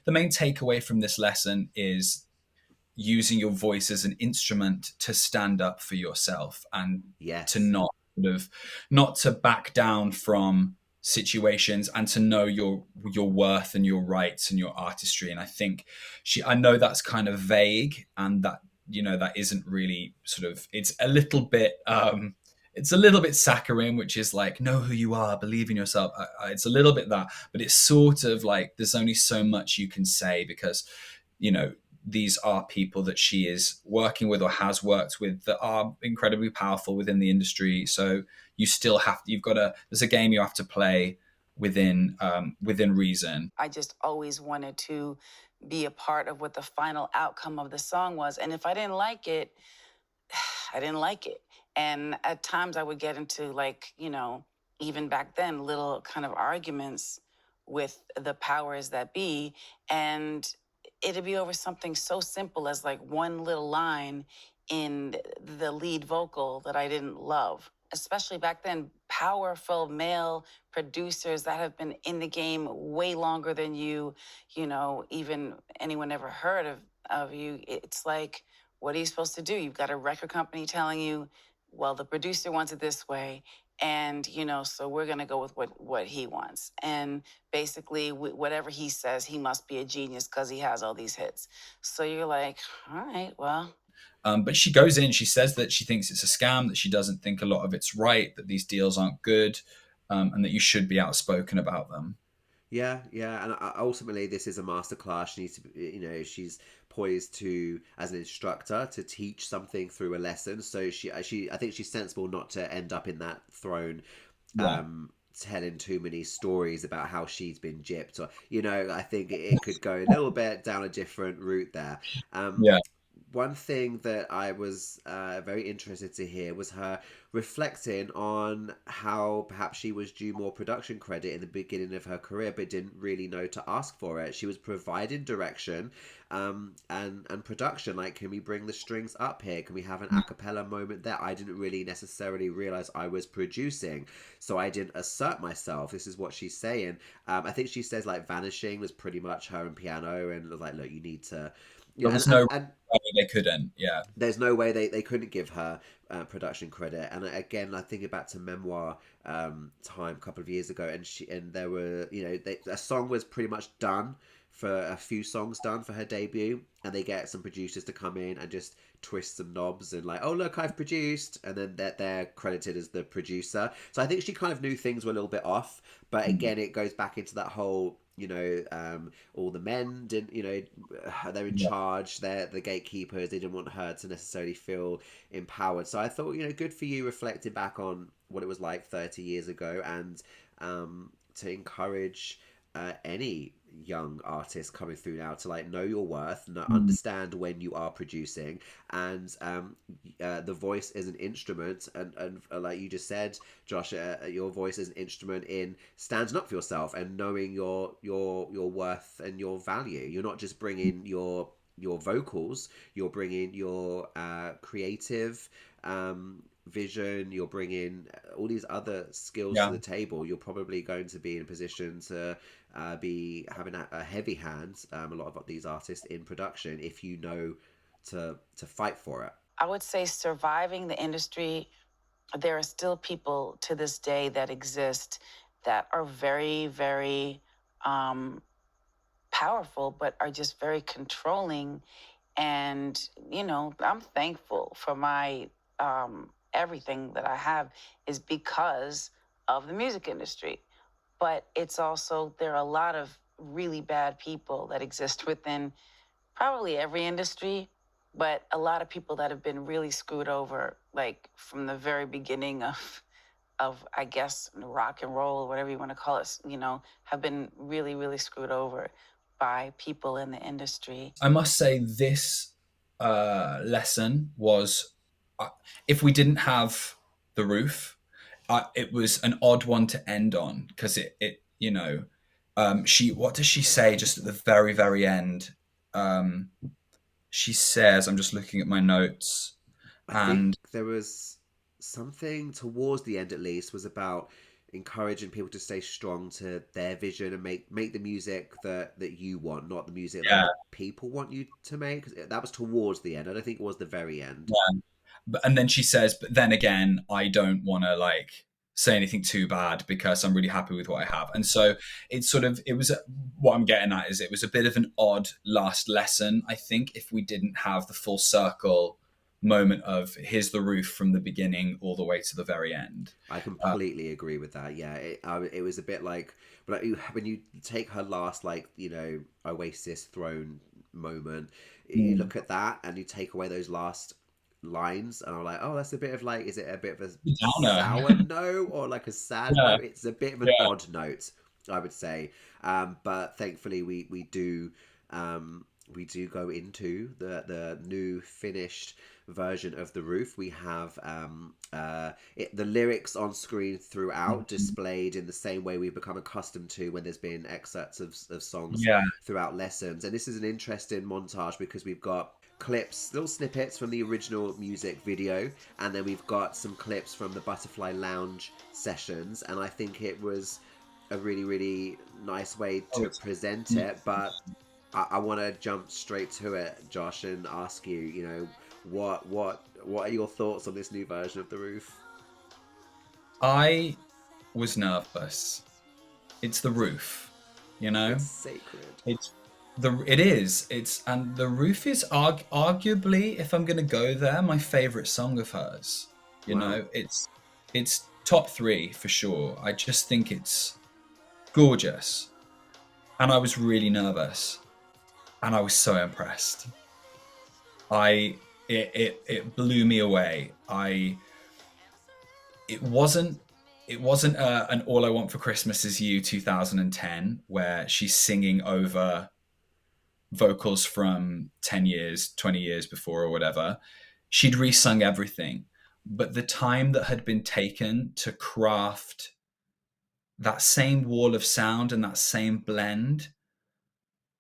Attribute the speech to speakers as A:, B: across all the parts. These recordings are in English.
A: the main takeaway from this lesson is using your voice as an instrument to stand up for yourself and to
B: Yes.
A: not to back down from situations, and to know your worth and your rights and your artistry. And I think I know that's kind of vague, and that, that isn't really sort of, it's a little bit saccharine, which is like, know who you are, believe in yourself. It's a little bit that, but it's sort of like there's only so much you can say, because you know these are people that she is working with or has worked with that are incredibly powerful within the industry. So there's a game you have to play within reason.
C: I just always wanted to be a part of what the final outcome of the song was. And if I didn't like it, I didn't like it. And at times I would get into, like, even back then, little kind of arguments with the powers that be. And it'd be over something so simple as like one little line in the lead vocal that I didn't love. Especially back then, powerful male producers that have been in the game way longer than even anyone ever heard of you. It's like, what are you supposed to do? You've got a record company telling you, well, the producer wants it this way. And, so we're going to go with what he wants. And basically, whatever he says, he must be a genius because he has all these hits. So you're like, all right, well.
A: But she goes in, she says that she thinks it's a scam, that she doesn't think a lot of it's right, that these deals aren't good, and that you should be outspoken about them.
B: Yeah, yeah, and ultimately, this is a masterclass. She needs to, she's poised to, as an instructor, to teach something through a lesson. So I think she's sensible not to end up in that throne,
A: Yeah.
B: telling too many stories about how she's been gypped, or I think it could go a little bit down a different route there.
A: Yeah.
B: One thing that I was very interested to hear was her reflecting on how perhaps she was due more production credit in the beginning of her career, but didn't really know to ask for it. She was providing direction and production. Like, can we bring the strings up here? Can we have an a cappella moment there? I didn't really necessarily realize I was producing, so I didn't assert myself. This is what she's saying. I think she says, like, Vanishing was pretty much her and piano, and was like, look, you need to.
A: There was no way they couldn't. Yeah.
B: There's no way they couldn't give her production credit. And again, I think back to Memoir time a couple of years ago, and there were, a song was pretty much done, for a few songs done for her debut, and they get some producers to come in and just twist some knobs and like, oh look, I've produced, and then they're credited as the producer. So I think she kind of knew things were a little bit off, but again, it goes back into that whole, all the men didn't, they're in
A: Yeah.
B: charge, they're the gatekeepers, they didn't want her to necessarily feel empowered. So I thought, good for you reflecting back on what it was like 30 years ago, and to encourage any young artist coming through now to, like, know your worth, understand when you are producing, and the voice is an instrument, and like you just said, Josh, your voice is an instrument in standing up for yourself and knowing your worth and your value. You're not just bringing your vocals, you're bringing your creative vision, you're bringing all these other skills to
A: Yeah.
B: the table. You're probably going to be in a position to be having a heavy hand, a lot of these artists, in production, if you know to fight for it.
C: I would say surviving the industry, there are still people to this day that exist that are very, very powerful, but are just very controlling. And, I'm thankful for my everything that I have is because of the music industry. But it's also, there are a lot of really bad people that exist within probably every industry, but a lot of people that have been really screwed over, like from the very beginning of I guess rock and roll, whatever you want to call it, have been really, really screwed over by people in the industry.
A: I must say this lesson was, if we didn't have the roof, it was an odd one to end on, because she, what does she say just at the very, very end? She says, I'm just looking at my notes,
B: I think
A: and
B: there was something towards the end, at least, was about encouraging people to stay strong to their vision and make the music that you want, not the music that
A: Yeah.
B: other people want you to make. 'Cause that was towards the end. I don't think it was the very end.
A: And then she says, but then again, I don't want to like say anything too bad because I'm really happy with what I have. And so it's sort of, it was, what I'm getting at is it was a bit of an odd last lesson. I think if we didn't have the full circle moment of here's the roof from the beginning all the way to the very end.
B: I completely agree with that. Yeah, it was a bit like when you take her last, like, Oasis throne moment, you look at that and you take away those last lines, and I'm like, oh, that's a bit of like, is it a bit of a
A: Downer.
B: sour note or like a sad
A: Yeah.
B: note? It's a bit of an
A: Yeah.
B: odd note, I would say. But thankfully, we do go into the new finished version of the roof. We have the lyrics on screen throughout, displayed in the same way we've become accustomed to when there's been excerpts of songs
A: Yeah.
B: throughout lessons. And this is an interesting montage because we've got clips, little snippets from the original music video, and then we've got some clips from the Butterfly Lounge sessions. And I think it was a really, really nice way to present it. But I want to jump straight to it, Josh, and ask you, what are your thoughts on this new version of the roof?
A: I was nervous. It's the roof,
B: It's sacred.
A: It is. And the roof is arguably, if I'm gonna go there, my favorite song of hers.
B: Wow.
A: It's top 3 for sure. I just think it's gorgeous, and I was really nervous, and I was so impressed. It blew me away. It wasn't an All I Want for Christmas Is You 2010 where she's singing over vocals from 10 years, 20 years before or whatever. She'd resung everything, but the time that had been taken to craft that same wall of sound and that same blend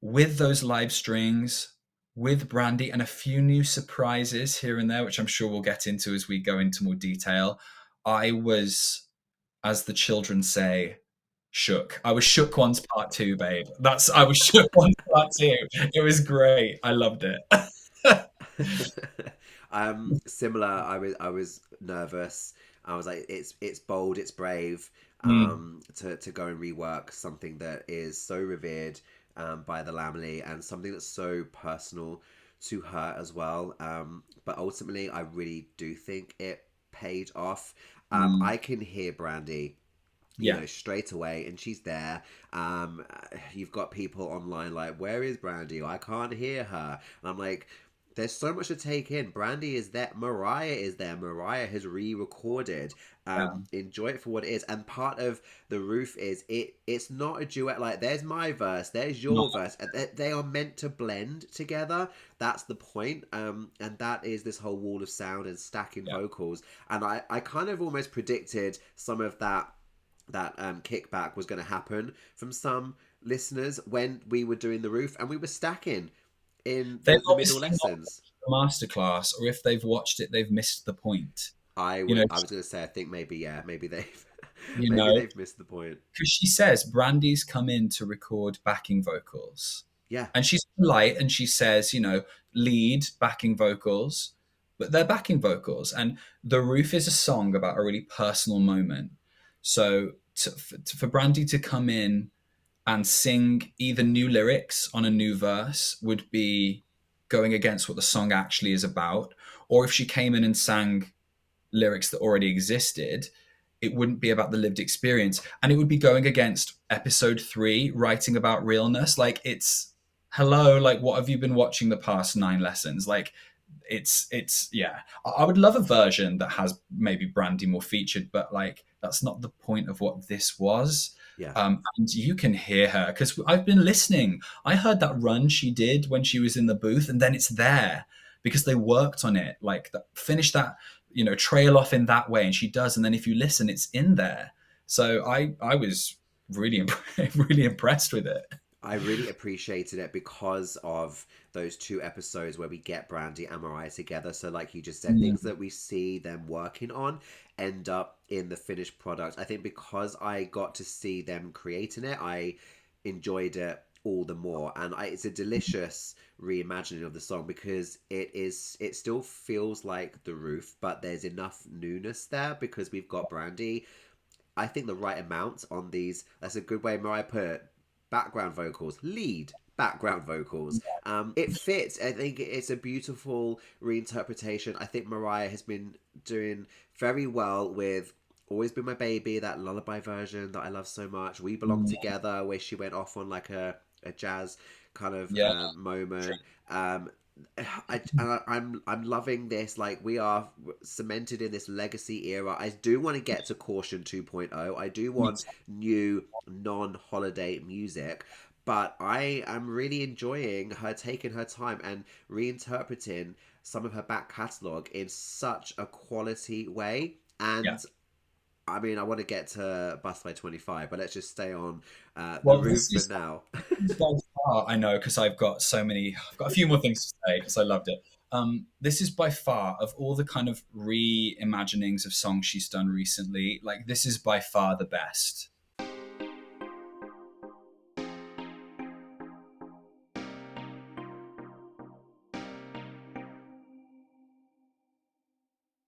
A: with those live strings, with Brandy, and a few new surprises here and there, which I'm sure we'll get into as we go into more detail. I was, as the children say, shook. I was shook once part 2, babe. I was shook once part 2. It was great. I loved it.
B: Similar. I was nervous. I was like, it's bold, it's brave,
A: Mm.
B: to go and rework something that is so revered by the Lamley, and something that's so personal to her as well. But ultimately, I really do think it paid off.
A: Mm.
B: I can hear Brandy,
A: Yeah.
B: straight away, and she's there. You've got people online like, where is Brandy? I can't hear her. And I'm like, there's so much to take in. Brandy is there. Mariah is there. Mariah has re-recorded.
A: Yeah.
B: Enjoy it for what it is. And part of the roof is it's not a duet. Like, there's my verse, there's your verse. They are meant to blend together. That's the point. And that is this whole wall of sound and stacking vocals. And I kind of almost predicted some of that kickback was going to happen from some listeners when we were doing the roof and we were stacking in
A: They've
B: the middle
A: obviously not
B: lessons.
A: watched the masterclass, or if they've watched it, they've missed the point.
B: I
A: You know,
B: was going to say, I think maybe they've
A: you
B: maybe
A: know,
B: they've missed the point.
A: because she says Brandy's come in to record backing vocals,
B: Yeah,
A: and she's polite and she says, lead backing vocals, but they're backing vocals. And The Roof is a song about a really personal moment. So for Brandy to come in and sing either new lyrics on a new verse would be going against what the song actually is about. Or if she came in and sang lyrics that already existed, it wouldn't be about the lived experience. And it would be going against episode 3, writing about realness. Like, it's, hello, like, what have you been watching the past 9 lessons? Like, it's yeah. I would love a version that has maybe Brandy more featured, but like, that's not the point of what this was.
B: yeah.
A: And you can hear her because I've been listening. I heard that run she did when she was in the booth, and then it's there because they worked on it. Like, finish that, trail off in that way, and she does. And then if you listen, it's in there. So I was really really impressed with it.
B: I really appreciated it because of those two episodes where we get Brandy and Mariah together. So, like you just said, things
A: Mm,
B: that we see them working on end up in the finished product. I think because I got to see them creating it, I enjoyed it all the more. And it's a delicious reimagining of the song because it still feels like The Roof, but there's enough newness there because we've got Brandy. I think the right amount on these. That's a good way Mariah put it. Background vocals, lead background vocals. It fits. I think it's a beautiful reinterpretation. I think Mariah has been doing very well with Always Been My Baby, that lullaby version that I love so much. We Belong
A: mm,
B: Together, where she went off on like a jazz kind of
A: yeah.
B: moment. I'm loving this. Like we are cemented in this legacy era. I do want to get to Caution 2.0. I do
A: Me
B: want new non-holiday music, but I am really enjoying her taking her time and reinterpreting some of her back catalogue in such a quality way.
A: Yeah.
B: And I mean, I want to get to Bust by 25, but let's just stay on the
A: Well,
B: roof for now.
A: this is by far, I know, because I've got so many, I've got a few more things to say because I loved it. This is by far, of all the kind of reimaginings of songs she's done recently, like this is by far the best.